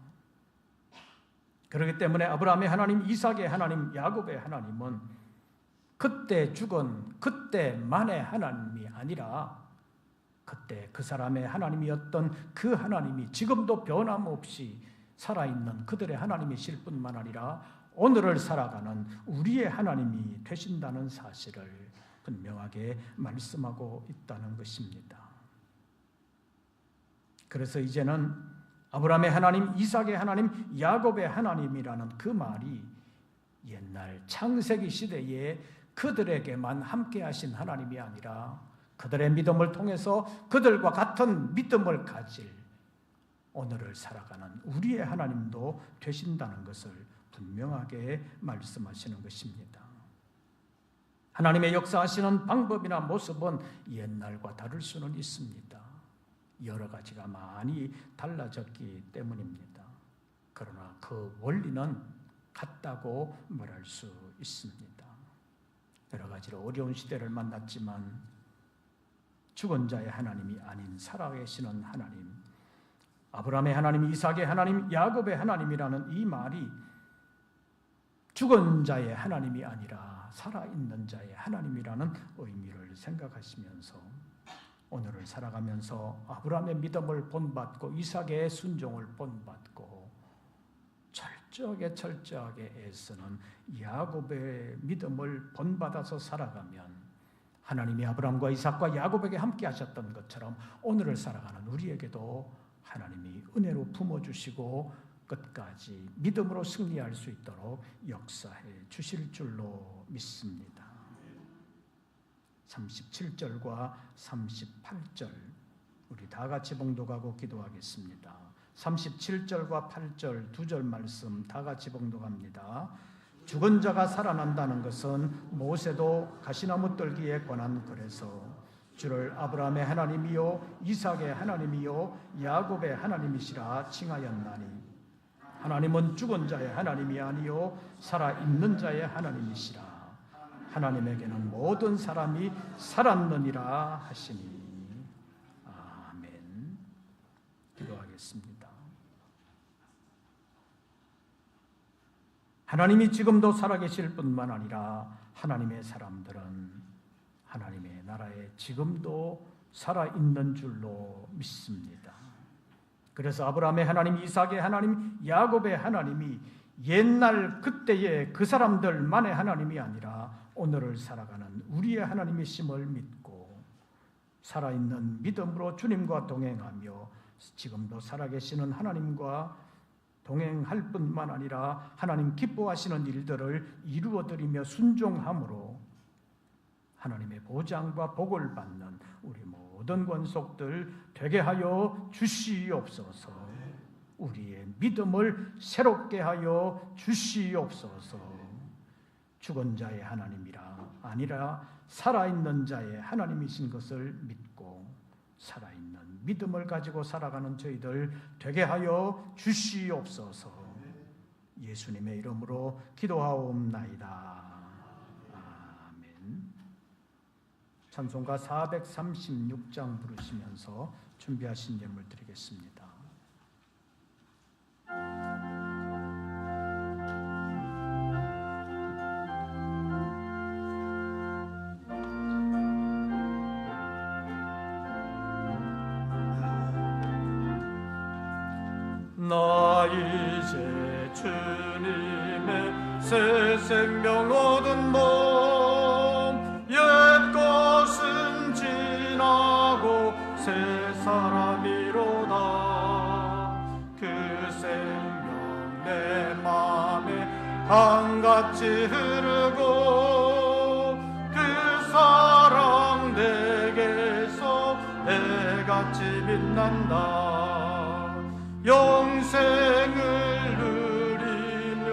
그렇기 때문에 아브라함의 하나님, 이삭의 하나님, 야곱의 하나님은 그때 죽은 그때만의 하나님이 아니라 그때 그 사람의 하나님이었던 그 하나님이 지금도 변함없이 살아있는 그들의 하나님이실 뿐만 아니라 오늘을 살아가는 우리의 하나님이 되신다는 사실을 분명하게 말씀하고 있다는 것입니다. 그래서 이제는 아브라함의 하나님, 이삭의 하나님, 야곱의 하나님이라는 그 말이 옛날 창세기 시대에 그들에게만 함께 하신 하나님이 아니라 그들의 믿음을 통해서 그들과 같은 믿음을 가질 오늘을 살아가는 우리의 하나님도 되신다는 것을 분명하게 말씀하시는 것입니다. 하나님의 역사하시는 방법이나 모습은 옛날과 다를 수는 있습니다. 여러 가지가 많이 달라졌기 때문입니다. 그러나 그 원리는 같다고 말할 수 있습니다. 여러 가지로 어려운 시대를 만났지만 죽은 자의 하나님이 아닌 살아계시는 하나님, 아브라함의 하나님, 이삭의 하나님, 야곱의 하나님이라는 이 말이 죽은 자의 하나님이 아니라 살아있는 자의 하나님이라는 의미를 생각하시면서 오늘을 살아가면서 아브라함의 믿음을 본받고 이삭의 순종을 본받고 철저하게 애쓰는 야곱의 믿음을 본받아서 살아가면 하나님이 아브라함과 이삭과 야곱에게 함께 하셨던 것처럼 오늘을 살아가는 우리에게도 하나님이 은혜로 품어주시고 끝까지 믿음으로 승리할 수 있도록 역사해 주실 줄로 믿습니다. 37절과 38절 우리 다 같이 봉독하고 기도하겠습니다. 37절과 8절 두 절 말씀 다 같이 봉독합니다. 죽은 자가 살아난다는 것은 모세도 가시나무 떨기에 관한 글에서 주를 아브라함의 하나님이요 이삭의 하나님이요 야곱의 하나님이시라 칭하였나니 하나님은 죽은 자의 하나님이 아니요 살아있는 자의 하나님이시라. 하나님에게는 모든 사람이 살았느니라 하시니. 아멘. 기도하겠습니다. 하나님이 지금도 살아계실 뿐만 아니라 하나님의 사람들은 하나님의 나라에 지금도 살아있는 줄로 믿습니다. 그래서 아브라함의 하나님, 이삭의 하나님, 야곱의 하나님이 옛날 그때의 그 사람들만의 하나님이 아니라 오늘을 살아가는 우리의 하나님이심을 믿고 살아있는 믿음으로 주님과 동행하며 지금도 살아계시는 하나님과 동행할 뿐만 아니라 하나님 기뻐하시는 일들을 이루어드리며 순종함으로 하나님의 보장과 복을 받는 우리 모든 권속들 되게 하여 주시옵소서. 우리의 믿음을 새롭게 하여 주시옵소서. 죽은 자의 하나님이라 아니라 살아있는 자의 하나님이신 것을 믿고 살아있는 믿음을 가지고 살아가는 저희들 되게 하여 주시옵소서. 예수님의 이름으로 기도하옵나이다. 아멘. 찬송가 436장 부르시면서 준비하신 예물 드리겠습니다. 나 이제 주님의 새 생명 얻은 몸 옛 것은 지나고 새 사람이로다. 그 생명 내 맘에 강같이 흐르고 그 사랑 내게서 해같이 빛난다. 영생을 누리며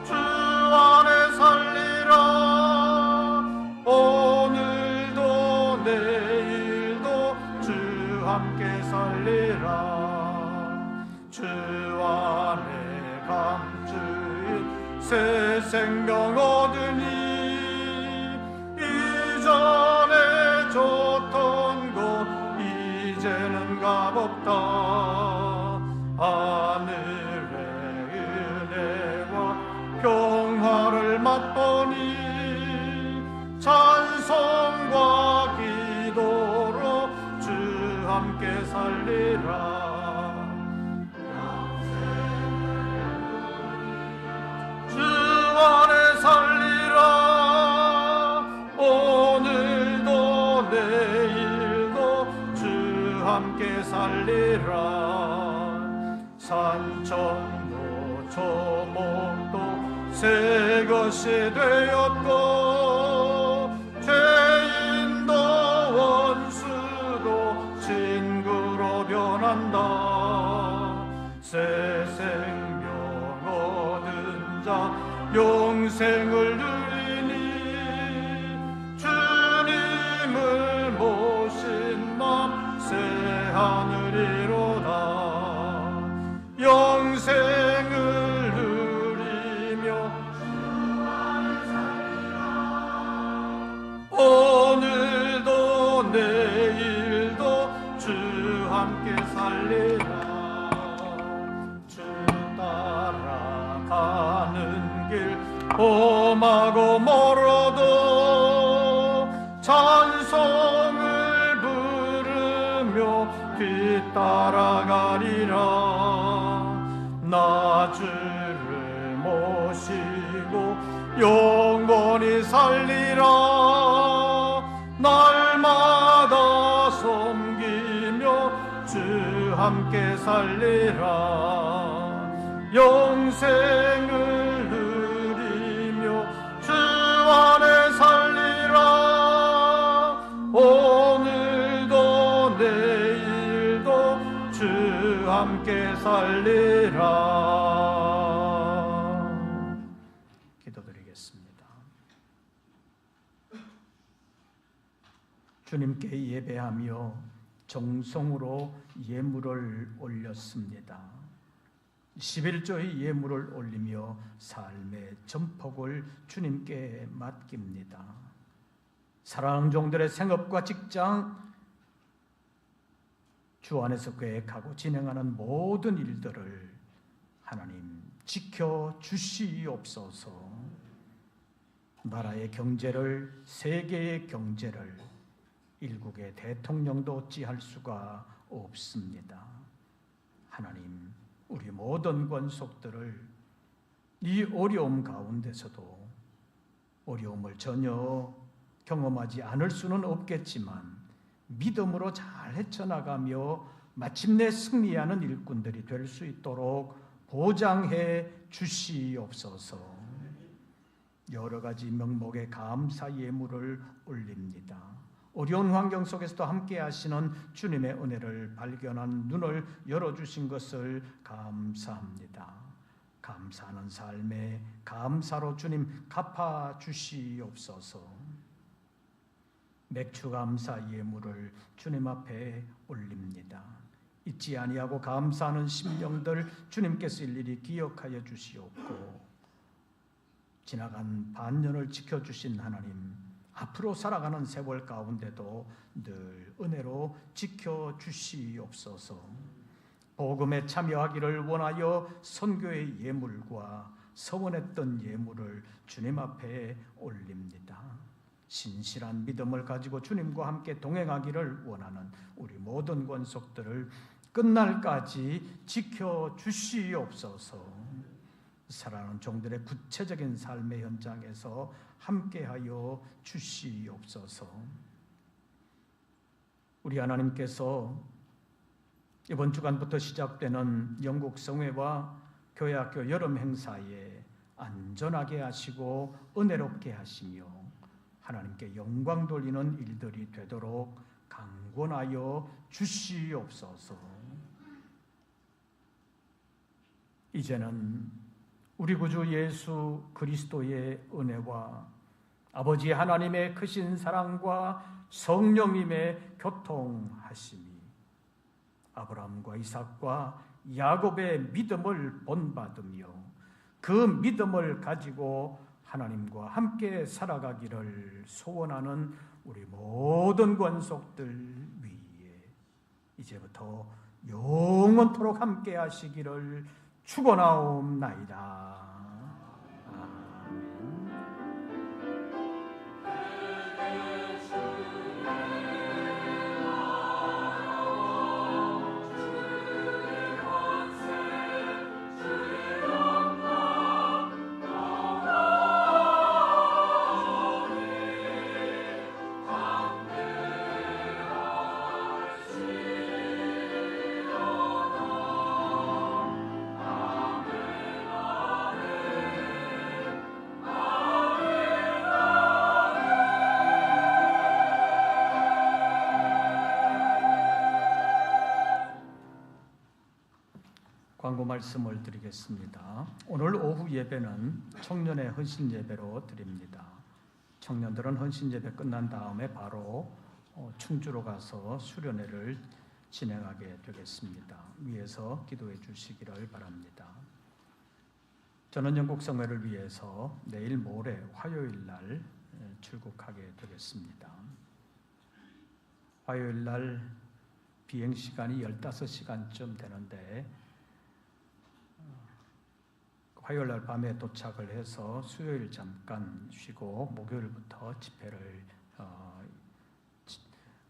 주 안에 살리라. 오늘도 내일도 주 함께 살리라. 주 안에 감추인 새 생명 얻으니 이전에 좋던 것 이제는 값없다. 하늘의 은혜와 평화를 맛보니 찬송과 기도로 주 함께 살리라. 주 안에 살리라. 오늘도 내일도 주 함께 살리라. 산천도 초목도 새 것이 되었고 죄인도 원수도 친구로 변한다. 새 생명 얻은 자 영생을 누리니 주님을 모신 맘 새 하늘이로다. 영생을 누리며 오늘도 내일도 주 함께 살리라. 주 따라가는 길 험하고 멀어도 찬송을 부르며 뒤따라가리라. 나 주를 모시고 영원히 살리라. 날마다 섬기며 주 함께 살리라. 영생을 누리며 주 안에 살리라. 오늘도 내일도 주 함께 살리라. 기도드리겠습니다. 주님께 예배하며 정성으로 예물을 올렸습니다. 11조의 예물을 올리며 삶의 전폭을 주님께 맡깁니다. 사랑하는 종들의 생업과 직장, 주 안에서 계획하고 진행하는 모든 일들을 하나님 지켜주시옵소서. 나라의 경제를, 세계의 경제를, 일국의 대통령도 어찌할 수가 없습니다. 하나님, 우리 모든 권속들을 이 어려움 가운데서도 어려움을 전혀 경험하지 않을 수는 없겠지만 믿음으로 잘 헤쳐나가며 마침내 승리하는 일꾼들이 될 수 있도록 보장해 주시옵소서. 여러 가지 명목의 감사 예물을 올립니다. 어려운 환경 속에서도 함께 하시는 주님의 은혜를 발견한 눈을 열어주신 것을 감사합니다. 감사하는 삶에 감사로 주님 갚아주시옵소서. 맥주 감사 예물을 주님 앞에 올립니다. 잊지 아니하고 감사하는 심령들 주님께서 일일이 기억하여 주시옵고, 지나간 반년을 지켜주신 하나님, 앞으로 살아가는 세월 가운데도 늘 은혜로 지켜주시옵소서. 복음에 참여하기를 원하여 선교의 예물과 서원했던 예물을 주님 앞에 올립니다. 신실한 믿음을 가지고 주님과 함께 동행하기를 원하는 우리 모든 권속들을 끝날까지 지켜주시옵소서. 사랑하는 종들의 구체적인 삶의 현장에서 함께하여 주시옵소서. 우리 하나님께서 이번 주간부터 시작되는 영국 성회와 교회학교 여름 행사에 안전하게 하시고 은혜롭게 하시며 하나님께 영광 돌리는 일들이 되도록 강권하여 주시옵소서. 이제는 우리 구주 예수 그리스도의 은혜와 아버지 하나님의 크신 사랑과 성령님의 교통하심이 아브라함과 이삭과 야곱의 믿음을 본받으며 그 믿음을 가지고 하나님과 함께 살아가기를 소원하는 우리 모든 권속들 위에 이제부터 영원토록 함께 하시기를 축원하옵나이다. 광고 말씀을 드리겠습니다. 오늘 오후 예배는 청년의 헌신 예배로 드립니다. 청년들은 헌신 예배 끝난 다음에 바로 충주로 가서 수련회를 진행하게 되겠습니다. 위에서 기도해 주시기를 바랍니다. 저는 영국 성회를 위해서 내일 모레 화요일 날 출국하게 되겠습니다. 화요일 날 비행 시간이 15시간쯤 되는데 화요일 날 밤에 도착을 해서 수요일 잠깐 쉬고 목요일부터 집회를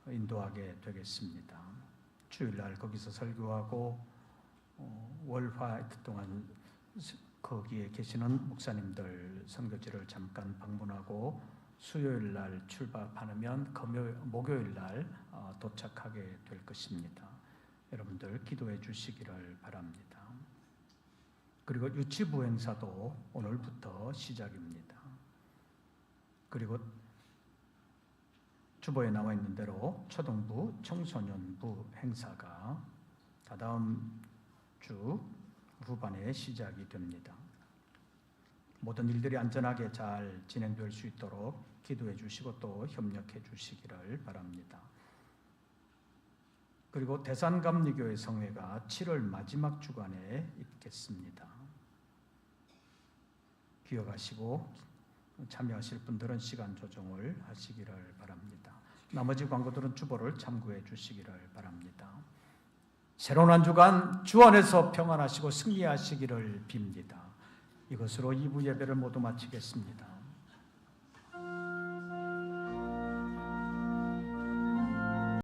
인도하게 되겠습니다. 주일 날 거기서 설교하고 월화 이틀 동안 거기에 계시는 목사님들 선교지를 잠깐 방문하고 수요일 날 출발하면 목요일 날 도착하게 될 것입니다. 여러분들 기도해 주시기를 바랍니다. 그리고 유치부 행사도 오늘부터 시작입니다. 그리고 주보에 나와 있는 대로 초등부, 청소년부 행사가 다다음 주 후반에 시작이 됩니다. 모든 일들이 안전하게 잘 진행될 수 있도록 기도해 주시고 또 협력해 주시기를 바랍니다. 그리고 대산감리교회 성회가 7월 마지막 주간에 있겠습니다. 기억하시고 참여하실 분들은 시간 조정을 하시기를 바랍니다. 나머지 광고들은 주보를 참고해 주시기를 바랍니다. 새로운 한 주간 주 안에서 평안하시고 승리하시기를 빕니다. 이것으로 2부 예배를 모두 마치겠습니다.